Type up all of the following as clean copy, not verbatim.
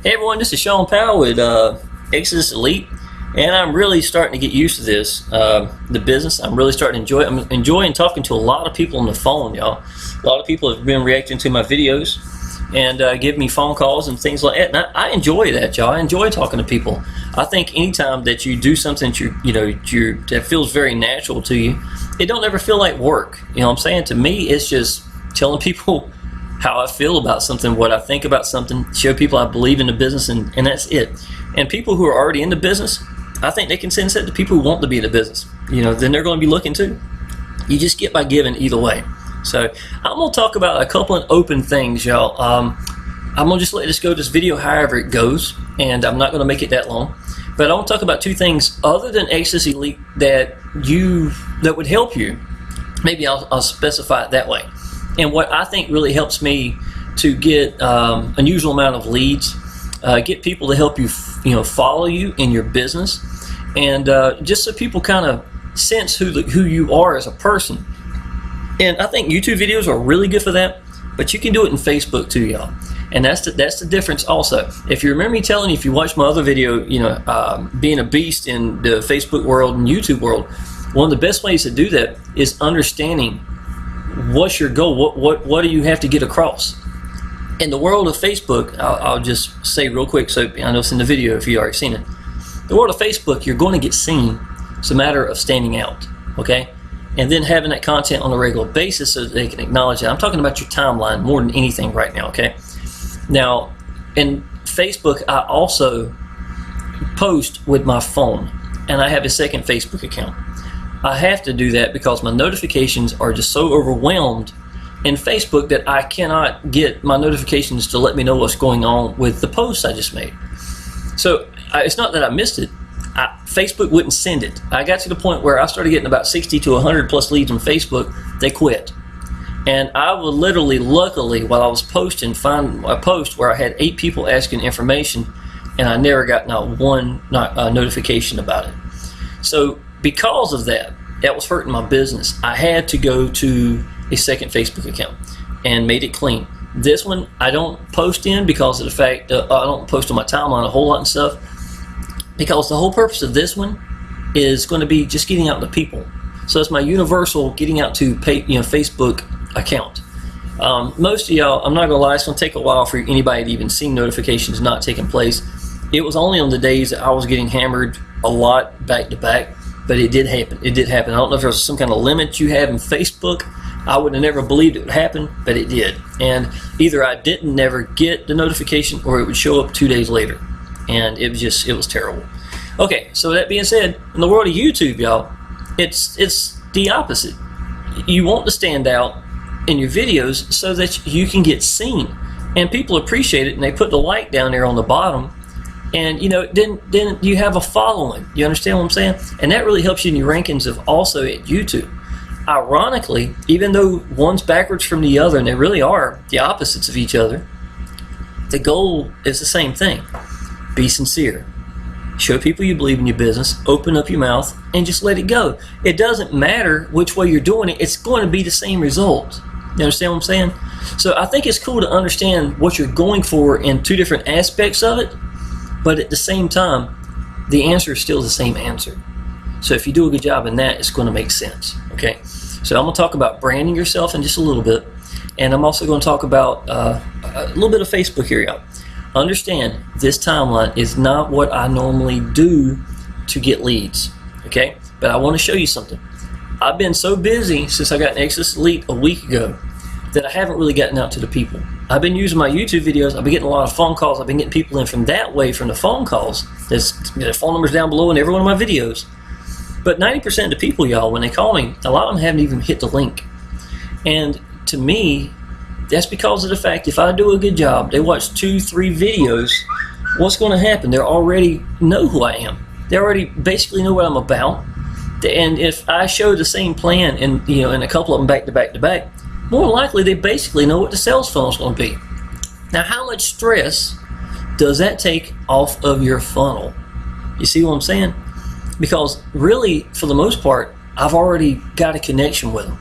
Hey everyone, this is Shawn Powell with Exitus Elite, and I'm really starting to get used to this, the business. I'm really starting to enjoy it. I'm enjoying talking to a lot of people on the phone, y'all. A lot of people have been reacting to my videos and give me phone calls and things like that. And I enjoy that, y'all. I enjoy talking to people. I think anytime that you do something that that feels very natural to you, it don't ever feel like work. You know what I'm saying? To me, it's just telling people how I feel about something, what I think about something, show people I believe in the business, and that's it. And people who are already in the business, I think they can sense it to people who want to be in the business. You know, then they're going to be looking too. You just get by giving either way. So I'm going to talk about a couple of open things, y'all. I'm going to just let this go, this video, however it goes, and I'm not going to make it that long. But I want to talk about two things other than Exitus Elite that would help you. Maybe I'll specify it that way. And what I think really helps me to get unusual amount of leads, get people to help you, follow you in your business, and just so people kind of sense who you are as a person. And I think YouTube videos are really good for that, but you can do it in Facebook too, y'all. And that's the difference also. If you remember me telling you, if you watch my other video, being a beast in the Facebook world and YouTube world, one of the best ways to do that is understanding what's your goal, what do you have to get across. In the world of Facebook, I'll just say real quick, so I know it's in the video if you already seen it. The world of Facebook, you're going to get seen. It's a matter of standing out, okay? And then having that content on a regular basis so that they can acknowledge that. I'm talking about your timeline more than anything right now, okay? Now, in Facebook, I also post with my phone, and I have a second Facebook account. I have to do that because my notifications are just so overwhelmed in Facebook that I cannot get my notifications to let me know what's going on with the posts I just made. So it's not that I missed it. Facebook wouldn't send it. I got to the point where I started getting about 60 to 100 plus leads on Facebook. They quit. And I would literally, luckily, while I was posting, find a post where I had 8 people asking information, and I never got not one notification about it. So because of that was hurting my business. I had to go to a second Facebook account and made it clean. This one I don't post in because of the fact that I don't post on my timeline a whole lot and stuff, because the whole purpose of this one is going to be just getting out to people. So it's my universal getting out to Facebook account. Most of y'all, I'm not gonna lie, it's gonna take a while for anybody to even see notifications not taking place. It was only on the days that I was getting hammered a lot back to back, but it did happen. It did happen. I don't know if there's some kind of limit you have in Facebook. I would have never believed it would happen, but it did. And either I didn't never get the notification, or it would show up 2 days later, and it was terrible. Okay, so that being said, in the world of YouTube, y'all, it's the opposite. You want to stand out in your videos so that you can get seen, and people appreciate it, and they put the like down there on the bottom, and then you have a following. You understand what I'm saying? And that really helps you in your rankings of also at YouTube. Ironically, even though one's backwards from the other, and they really are the opposites of each other, the goal is the same thing. Be sincere. Show people you believe in your business, open up your mouth, and just let it go. It doesn't matter which way you're doing it, it's going to be the same result. You understand what I'm saying? So I think it's cool to understand what you're going for in two different aspects of it, but at the same time, the answer is still the same answer. So if you do a good job in that, it's going to make sense, okay? So I'm going to talk about branding yourself in just a little bit, and I'm also going to talk about a little bit of Facebook here, y'all. Understand, this timeline is not what I normally do to get leads, okay? But I want to show you something. I've been so busy since I got an Exitus Elite a week ago that I haven't really gotten out to the people. I've been using my YouTube videos. I've been getting a lot of phone calls. I've been getting people in from that way, from the phone calls. There's phone numbers down below in every one of my videos. But 90% of the people, y'all, when they call me, a lot of them haven't even hit the link. And to me, that's because of the fact if I do a good job, they watch 2-3 videos, what's going to happen? They already know who I am. They already basically know what I'm about. And if I show the same plan and a couple of them back to back to back, more likely they basically know what the sales funnel is going to be. Now, how much stress does that take off of your funnel? You see what I'm saying? Because really, for the most part, I've already got a connection with them.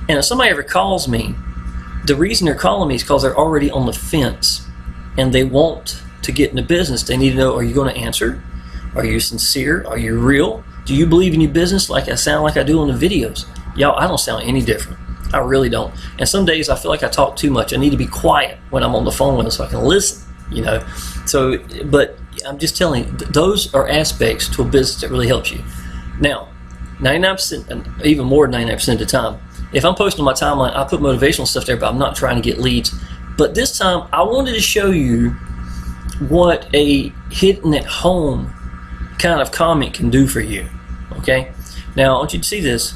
And if somebody ever calls me, the reason they're calling me is because they're already on the fence and they want to get into business, they need to know, are you going to answer? Are you sincere? Are you real? Do you believe in your business like I sound like I do on the videos? Y'all, I don't sound any different. I really don't. And some days I feel like I talk too much. I need to be quiet when I'm on the phone with them so I can listen, So, but I'm just telling you, those are aspects to a business that really helps you. Now, 99%, and even more than 99% of the time, if I'm posting on my timeline, I put motivational stuff there, but I'm not trying to get leads. But this time, I wanted to show you what a hitting at home kind of comment can do for you. Okay? Now, I want you to see this.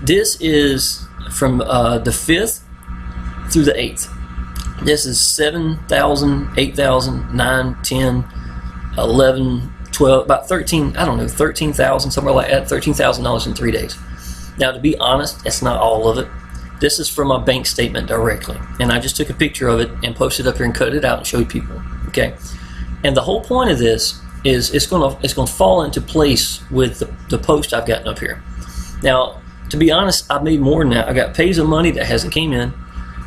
This is from the 5th through the 8th. This is 7,000, 8,000, 9, 10, 11, 12, about 13, I don't know, 13,000, somewhere like that, $13,000 in 3 days. Now, to be honest, that's not all of it. This is from my bank statement directly, and I just took a picture of it and posted it up here and cut it out and showed people. Okay, and the whole point of this is it's going to fall into place with the post I've gotten up here. Now, to be honest, I've made more than that. I got pays of money that hasn't came in,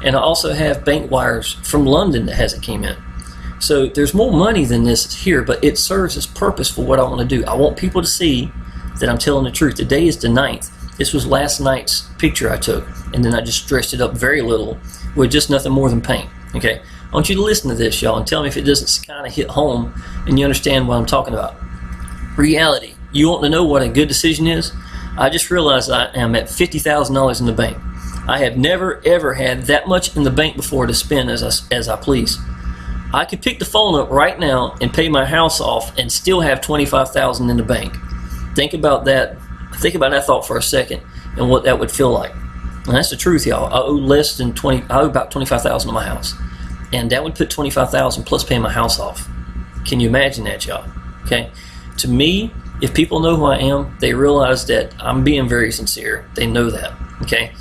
and I also have bank wires from London that hasn't came in. So there's more money than this here, but it serves its purpose for what I want to do. I want people to see that I'm telling the truth. Today is the 9th. This was last night's picture I took, and then I just dressed it up very little with just nothing more than paint. Okay, I want you to listen to this, y'all, and tell me if it doesn't kind of hit home and you understand what I'm talking about. Reality. You want to know what a good decision is? I just realized I am at $50,000 in the bank. I have never ever had that much in the bank before to spend as I please. I could pick the phone up right now and pay my house off and still have $25,000 in the bank. Think about that. Think about that thought for a second and what that would feel like. And that's the truth, y'all. I owe I owe about $25,000 on my house, and that would put $25,000 plus paying my house off. Can you imagine that, y'all? Okay. To me, if people know who I am, they realize that I'm being very sincere. They know that. Okay.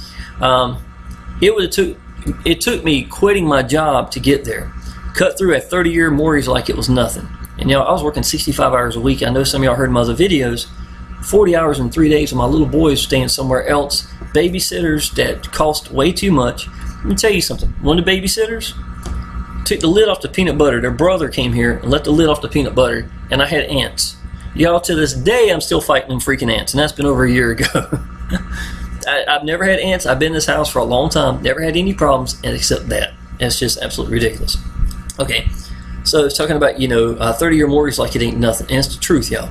It took me quitting my job to get there. Cut through a 30-year mortgage like it was nothing. And I was working 65 hours a week. I know some of y'all heard my other videos. 40 hours in 3 days, and my little boy is staying somewhere else. Babysitters that cost way too much. Let me tell you something. One of the babysitters took the lid off the peanut butter. Their brother came here and let the lid off the peanut butter, and I had ants. Y'all, to this day, I'm still fighting them freaking ants, and that's been over a year ago. I've never had ants. I've been in this house for a long time. Never had any problems except that. It's just absolutely ridiculous. Okay, so it's talking about, 30-year mortgage like it ain't nothing. And it's the truth, y'all.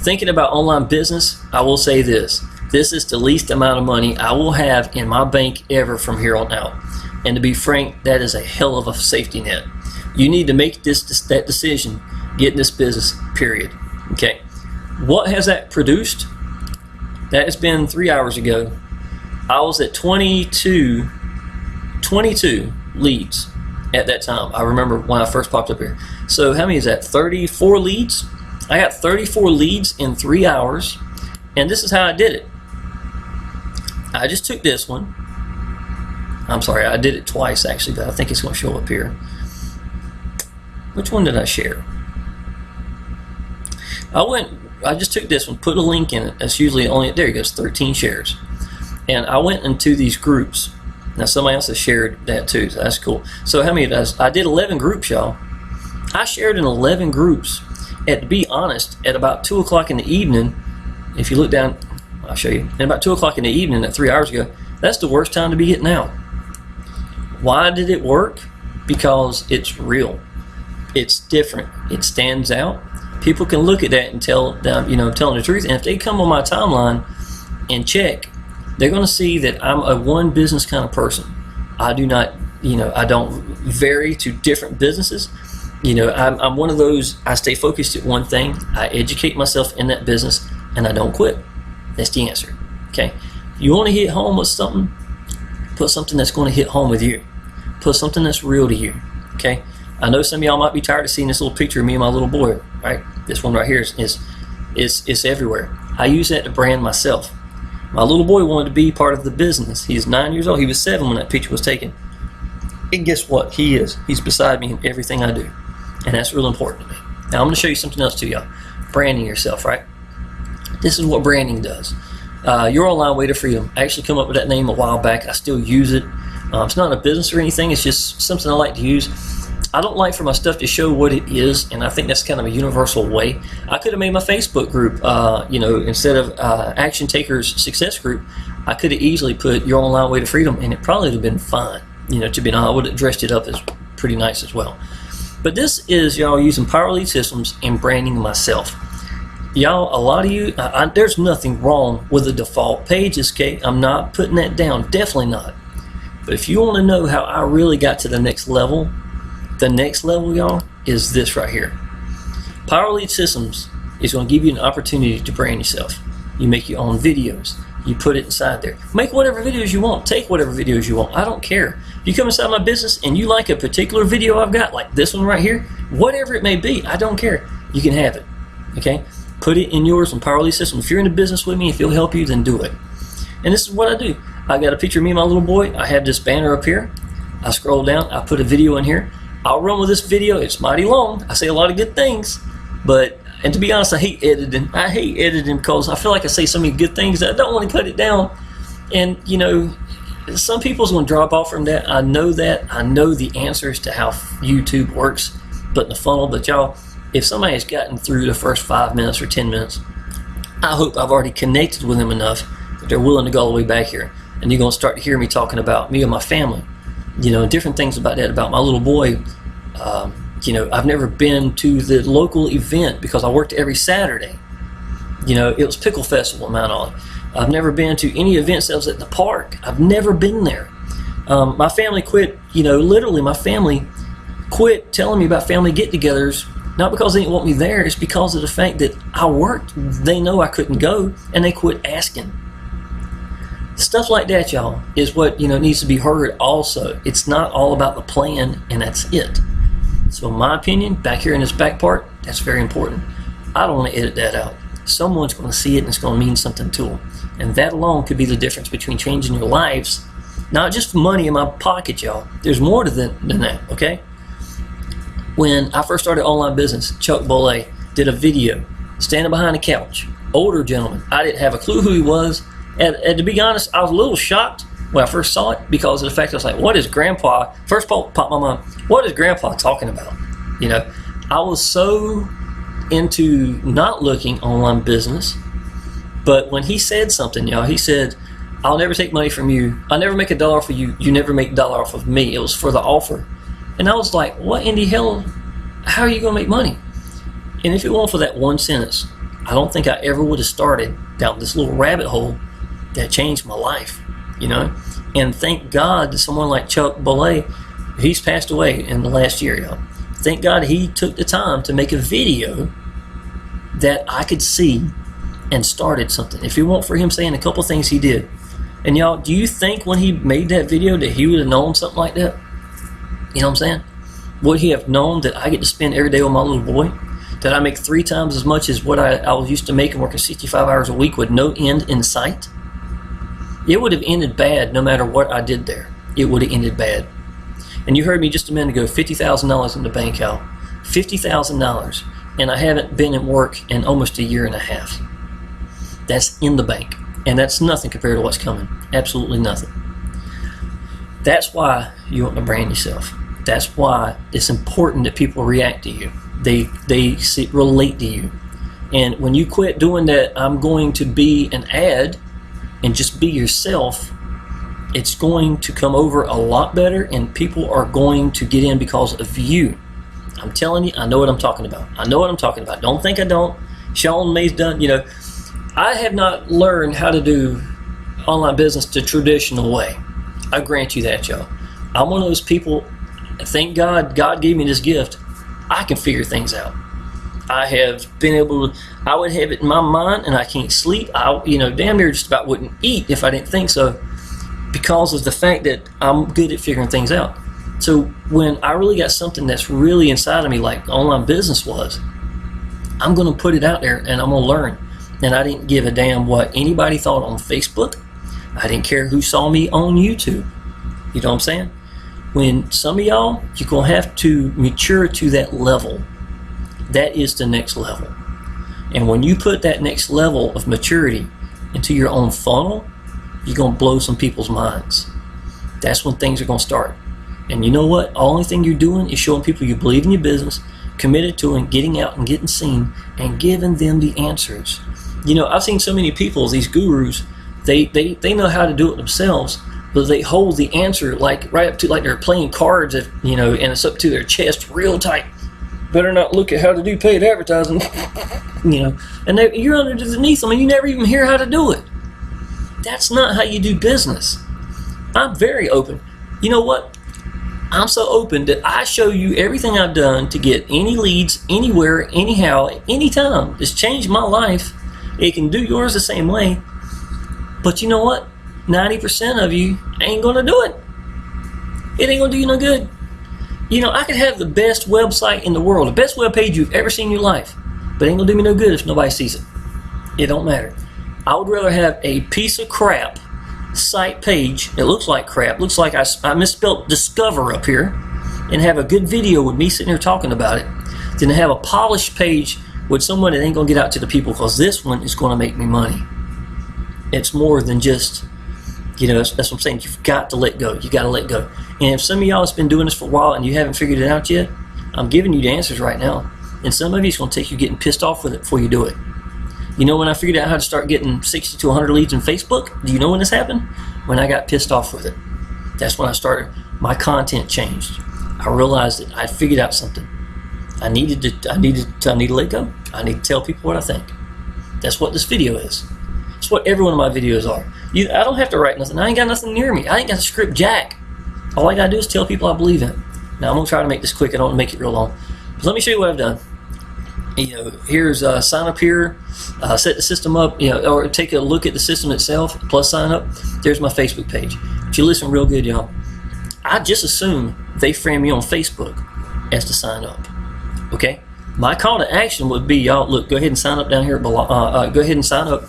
Thinking about online business, I will say this. This is the least amount of money I will have in my bank ever from here on out. And to be frank, that is a hell of a safety net. You need to make that decision, get in this business, period. Okay. What has that produced? That has been 3 hours ago. I was at 22 leads at that time. I remember when I first popped up here. So how many is that? 34 leads? I got 34 leads in 3 hours, and this is how I did it. I just took this one. I'm sorry, I did it twice actually, but I think it's going to show up here. Which one did I share? I just took this one, put a link in it. That's usually only, there it goes, 13 shares. And I went into these groups. Now somebody else has shared that too, so that's cool. So how many did I did 11 groups, y'all. I shared in 11 groups. And to be honest, at about 2 o'clock in the evening, if you look down, I'll show you, at about 2 o'clock in the evening, at 3 hours ago, that's the worst time to be getting out. Why did it work? Because it's real. It's different. It stands out. People can look at that and tell them, telling the truth. And if they come on my timeline and check, they're going to see that I'm a one business kind of person. I do not, I don't vary to different businesses. I'm one of those, I stay focused at one thing. I educate myself in that business, and I don't quit. That's the answer. Okay? You want to hit home with something? Put something that's going to hit home with you. Put something that's real to you. Okay? I know some of y'all might be tired of seeing this little picture of me and my little boy, right? This one right here is everywhere. I use that to brand myself. My little boy wanted to be part of the business. He's 9 years old. He was 7 when that picture was taken. And guess what? He is. He's beside me in everything I do. And that's real important to me. Now I'm going to show you something else to y'all. Branding yourself, right? This is what branding does. Your Online Way to Freedom. I actually come up with that name a while back. I still use it. It's not a business or anything. It's just something I like to use. I don't like for my stuff to show what it is, and I think that's kind of a universal way. I could have made my Facebook group, instead of Action Takers Success Group, I could have easily put Your Online Way to Freedom, and it probably would have been fine. To be honest, I would have dressed it up as pretty nice as well. But this is y'all using Powell Elite Systems and branding myself. Y'all, a lot of you, there's nothing wrong with the default pages, okay? I'm not putting that down, definitely not. But if you want to know how I really got to the next level, y'all, is this right here. Powell Elite Systems is going to give you an opportunity to brand yourself. You make your own videos. You put it inside there. Make whatever videos you want. Take whatever videos you want. I don't care. If you come inside my business and you like a particular video I've got, like this one right here, whatever it may be, I don't care. You can have it, okay? Put it in yours on Powell Elite Systems. If you're in the business with me, if it'll help you, then do it. And this is what I do. I got a picture of me and my little boy. I have this banner up here. I scroll down. I put a video in here. I'll run with this video. It's mighty long. I say a lot of good things, and to be honest, I hate editing. I hate editing because I feel like I say so many good things that I don't want to cut it down. And some people's going to drop off from that. I know that. I know the answers to how YouTube works, putting the funnel. But y'all, if somebody has gotten through the first 5 minutes or 10 minutes, I hope I've already connected with them enough that they're willing to go all the way back here. And you're going to start to hear me talking about me and my family. Different things about that, about my little boy. I've never been to the local event because I worked every Saturday. It was Pickle Festival in Mount Olive. I've never been to any events that was at the park. I've never been there. My family quit, literally my family quit telling me about family get-togethers, not because they didn't want me there, it's because of the fact that I worked. They know I couldn't go, and they quit asking. Stuff like that, y'all, is what needs to be heard also. It's not all about the plan, and that's it. So in my opinion, back here in this back part, that's very important. I don't want to edit that out. Someone's going to see it and it's going to mean something to them. And that alone could be the difference between changing your lives, not just money in my pocket, y'all. There's more to than that, okay? When I first started online business, Chuck Bolle did a video standing behind a couch. Older gentleman. I didn't have a clue who he was. And to be honest, I was a little shocked when I first saw it because of the fact I was like, what is Grandpa? First popped my mind, what is Grandpa talking about? I was so into not looking online business, but when he said something, y'all, he said, I'll never take money from you. I'll never make $1 off of you. You never make $1 off of me. It was for the offer. And I was like, what in the hell? How are you going to make money? And if it weren't for that one sentence, I don't think I ever would have started down this little rabbit hole that changed my life, And thank God that someone like Chuck Bolle, he's passed away in the last year, y'all. Thank God he took the time to make a video that I could see and started something. If it weren't for him saying a couple things he did. And y'all, do you think when he made that video that he would have known something like that? You know what I'm saying? Would he have known that I get to spend every day with my little boy? That I make 3 times as much as what I was used to making, working 65 hours a week with no end in sight? It would have ended bad no matter what I did there. It would have ended bad. And you heard me just a minute ago, $50,000 in the bank, Al. $50,000. And I haven't been in work in almost a year and a half. That's in the bank. And that's nothing compared to what's coming. Absolutely nothing. That's why you want to brand yourself. That's why it's important that people react to you. They relate to you. And when you quit doing that, I'm going to be an ad, and just be yourself, it's going to come over a lot better, and people are going to get in because of you. I'm telling you, I know what I'm talking about. I know what I'm talking about. Don't think I don't. Shawn May's done, I have not learned how to do online business the traditional way. I grant you that, y'all. I'm one of those people, thank God, God gave me this gift. I can figure things out. I have been able to, I would have it in my mind and I can't sleep. I, damn near just about wouldn't eat if I didn't think so, because of the fact that I'm good at figuring things out. So when I really got something that's really inside of me, like online business was, I'm going to put it out there and I'm going to learn. And I didn't give a damn what anybody thought on Facebook. I didn't care who saw me on YouTube. You know what I'm saying? When some of y'all, you're going to have to mature to that level. That is the next level. And when you put that next level of maturity into your own funnel, you're going to blow some people's minds. That's when things are going to start. And you know what? The only thing you're doing is showing people you believe in your business, committed to it, getting out and getting seen, and giving them the answers. You know, I've seen so many people, these gurus, they know how to do it themselves, but they hold the answer like right up to like they're playing cards, you know, and it's up to their chest real tight. Better not look at how to do paid advertising, you know, and you're underneath them and you never even hear how to do it. That's not how you do business. I'm very open. You know what? I'm so open that I show you everything I've done to get any leads, anywhere, anyhow, anytime. It's changed my life. It can do yours the same way. But you know what? 90% of you ain't gonna do it. It ain't gonna do you no good. You know, I could have the best website in the world, the best web page you've ever seen in your life, but it ain't gonna do me no good if nobody sees it. It don't matter. I would rather have a piece of crap site page that looks like crap, looks like I misspelled discover up here, and have a good video with me sitting here talking about it, than to have a polished page with someone that ain't gonna get out to the people, because this one is gonna make me money. It's more than just, you know, that's what I'm saying. You've got to let go. You got to let go. And if some of y'all have been doing this for a while and you haven't figured it out yet, I'm giving you the answers right now. And some of you, it's going to take you getting pissed off with it before you do it. You know when I figured out how to start getting 60 to 100 leads in Facebook? Do you know when this happened? When I got pissed off with it. That's when I started. My content changed. I realized that I figured out something. I need to let go. I need to tell people what I think. That's what this video is. It's what every one of my videos are. I don't have to write nothing. I ain't got nothing near me. I ain't got to script jack. All I got to do is tell people I believe in it. Now, I'm going to try to make this quick. I don't want to make it real long. But let me show you what I've done. You know, here's sign up here, set the system up, you know, or take a look at the system itself, plus sign up. There's my Facebook page. If you listen real good, y'all, I just assume they frame me on Facebook as to sign up. Okay? My call to action would be, y'all, look, go ahead and sign up down here below. Go ahead and sign up,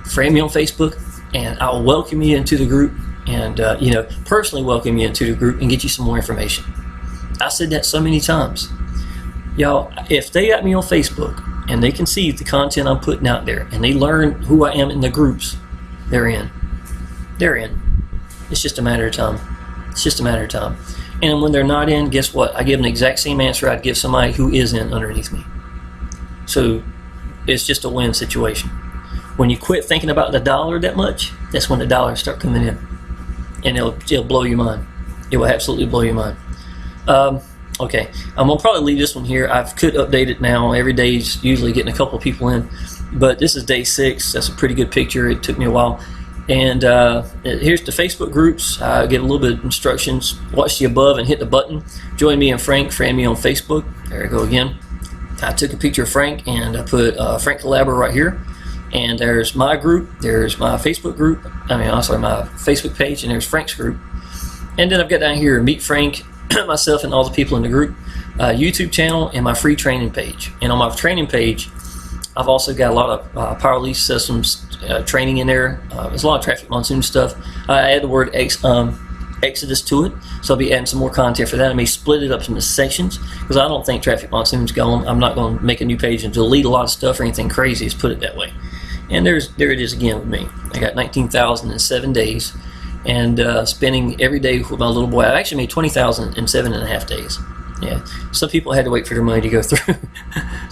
frame me on Facebook, and I'll welcome you into the group, and you know, personally welcome you into the group and get you some more information. I said that so many times. Y'all, if they got me on Facebook and they can see the content I'm putting out there and they learn who I am in the groups, they're in. They're in. It's just a matter of time. It's just a matter of time. And when they're not in, guess what? I give them the exact same answer I'd give somebody who is in underneath me. So it's just a win situation. When you quit thinking about the dollar that much, that's when the dollars start coming in. And it'll blow your mind. It will absolutely blow your mind. Okay, I'm going to probably leave this one here. I could update it now. Every day is usually getting a couple of people in. But this is day 6. That's a pretty good picture. It took me a while. And here's the Facebook groups. I get a little bit of instructions. Watch the above and hit the button. Join me and Frank. Friend me on Facebook. There I go again. I took a picture of Frank and I put Frank Collabor right here. And there's my group. There's my Facebook group. My Facebook page. And there's Frank's group. And then I've got down here Meet Frank, myself and all the people in the group, YouTube channel, and my free training page. And on my training page, I've also got a lot of Power Lease Systems training in there. There's a lot of traffic monsoon stuff. I add the word Exodus to it, so I'll be adding some more content for that. I may split it up into sections because I don't think traffic monsoon's gone. I'm not going to make a new page and delete a lot of stuff or anything crazy. Let's put it that way. And there it is again with me. I got 19,000 in 7 days. And spending every day with my little boy. I actually made 20,000 in 7.5 days. Yeah, some people had to wait for their money to go through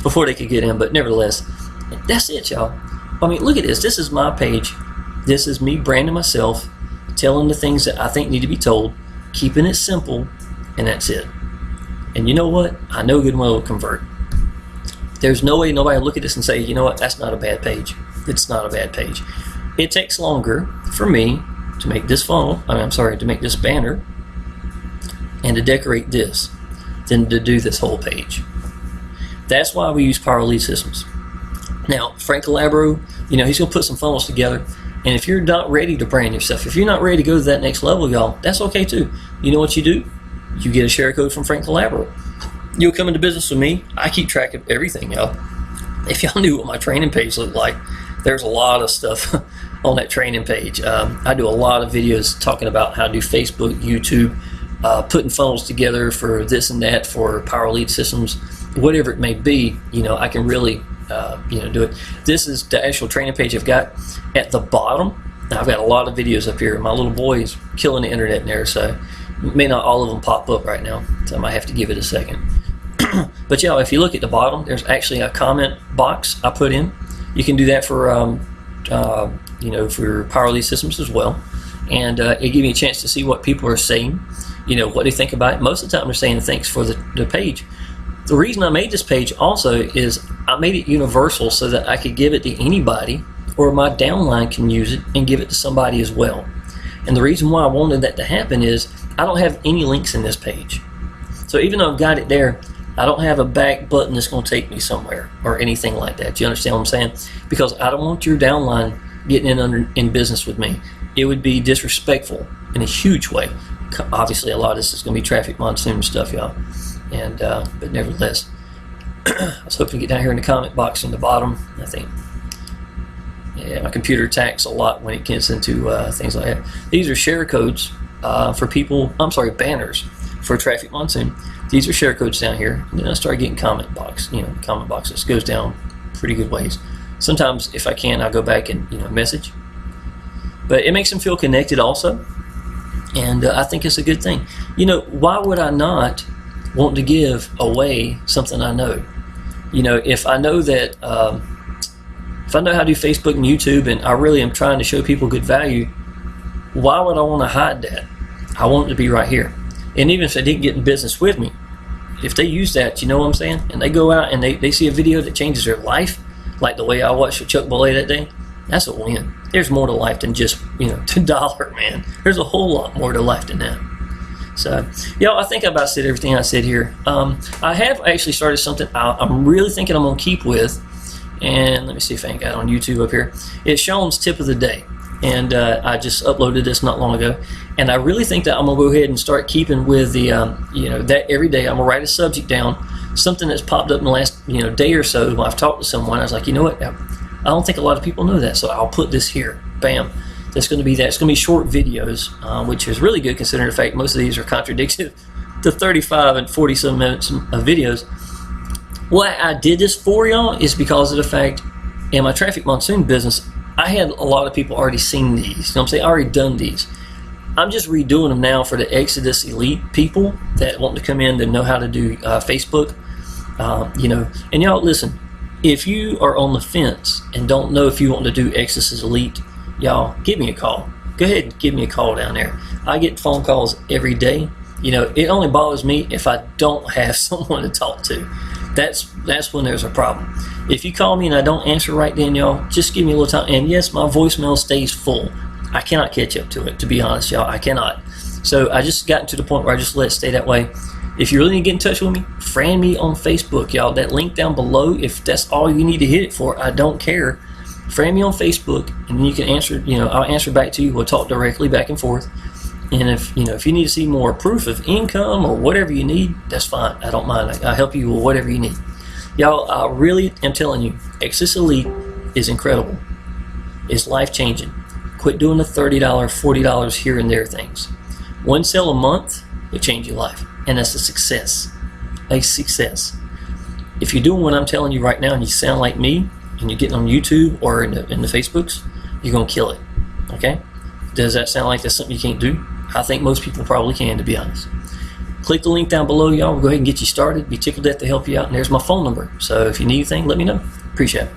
before they could get in, but nevertheless, that's it, y'all. I mean, look at this. This is my page. This is me branding myself, telling the things that I think need to be told, keeping it simple, and that's it. And you know what? I know good and well it'll convert. There's no way nobody will look at this and say, you know what? That's not a bad page. It's not a bad page. It takes longer for me to make this funnel, to make this banner and to decorate this than to do this whole page. That's why we use Power Lead Systems. Now, Frank Collabor, you know, he's going to put some funnels together, and if you're not ready to brand yourself, if you're not ready to go to that next level, y'all, that's okay too. You know what you do? You get a share code from Frank Collabor. You'll come into business with me. I keep track of everything, y'all. If y'all knew what my training page looked like, there's a lot of stuff on that training page. I do a lot of videos talking about how to do Facebook, YouTube, putting funnels together for this and that, for Power Lead Systems, whatever it may be. You know, I can really, do it. This is the actual training page I've got. At the bottom, I've got a lot of videos up here. My little boy is killing the internet in there, so May not all of them pop up right now, so I might have to give it a second. But yeah, if you look at the bottom, there's actually a comment box I put in. You can do that for for Power Elite systems as well, and it gives me a chance to see what people are saying, what they think about it. Most of the time they're saying thanks for the page. The reason I made this page also is I made it universal so that I could give it to anybody, or my downline can use it and give it to somebody as well. And the reason why I wanted that to happen is I don't have any links in this page. So even though I've got it there, I don't have a back button that's going to take me somewhere or anything like that. You understand what I'm saying? Because I don't want your downline getting in business with me. It would be disrespectful in a huge way. Obviously, a lot of this is going to be traffic monsoon stuff, y'all. And but nevertheless, I was hoping to get down here in the comment box in the bottom. I think, yeah, my computer attacks a lot when it gets into things like that. These are share codes for people. I'm sorry, banners for traffic monsoon. These are share codes down here. And then I start getting comment boxes. Goes down pretty good ways. Sometimes, if I can, I'll go back and message. But it makes them feel connected also, and I think it's a good thing. Why would I not want to give away something I know? If I know that, if I know how to do Facebook and YouTube, and I really am trying to show people good value, why would I want to hide that? I want it to be right here. And even if they didn't get in business with me, if they use that, you know what I'm saying, and they go out and they see a video that changes their life, like the way I watched Chuck Belay that day, that's a win. There's more to life than just $2, man. There's a whole lot more to life than that. So, I think I about said everything I said here. I have actually started something I'm really thinking I'm going to keep with, and let me see if I ain't got it on YouTube up here. It's Shawn's tip of the day, and I just uploaded this not long ago, and I really think that I'm going to go ahead and start keeping with the, that every day I'm going to write a subject down, something that's popped up in the last, day or so when I've talked to someone. I was like, you know what, I don't think a lot of people know that, so I'll put this here. Bam. That's going to be that. It's going to be short videos, which is really good considering the fact most of these are contradictory to 35 and 40-some minutes of videos. Why I did this for y'all is because of the fact in my traffic monsoon business, I had a lot of people already seen these. You know what I'm saying? I already done these. I'm just redoing them now for the Exitus Elite people that want to come in to know how to do Facebook. And y'all listen. If you are on the fence and don't know if you want to do Exitus Elite, y'all, give me a call. Go ahead and give me a call down there. I get phone calls every day. It only bothers me if I don't have someone to talk to. That's when there's a problem. If you call me and I don't answer right then, y'all, just give me a little time. And yes, my voicemail stays full. I cannot catch up to it, to be honest, y'all. I cannot. So I just gotten to the point where I just let it stay that way. If you really need to get in touch with me, friend me on Facebook, y'all. That link down below, if that's all you need to hit it for, I don't care. Friend me on Facebook, and then you can answer, I'll answer back to you. We'll talk directly back and forth. And if you need to see more proof of income or whatever you need, that's fine. I don't mind. I'll help you with whatever you need. Y'all, I really am telling you, Exitus Elite is incredible. It's life-changing. Quit doing the $30, $40 here and there things. One sale a month will change your life. And that's a success. A success. If you're doing what I'm telling you right now and you sound like me and you're getting on YouTube or in the Facebooks, you're going to kill it. Okay? Does that sound like that's something you can't do? I think most people probably can, to be honest. Click the link down below, y'all. We'll go ahead and get you started. Be tickled to help you out. And there's my phone number. So if you need anything, let me know. Appreciate it.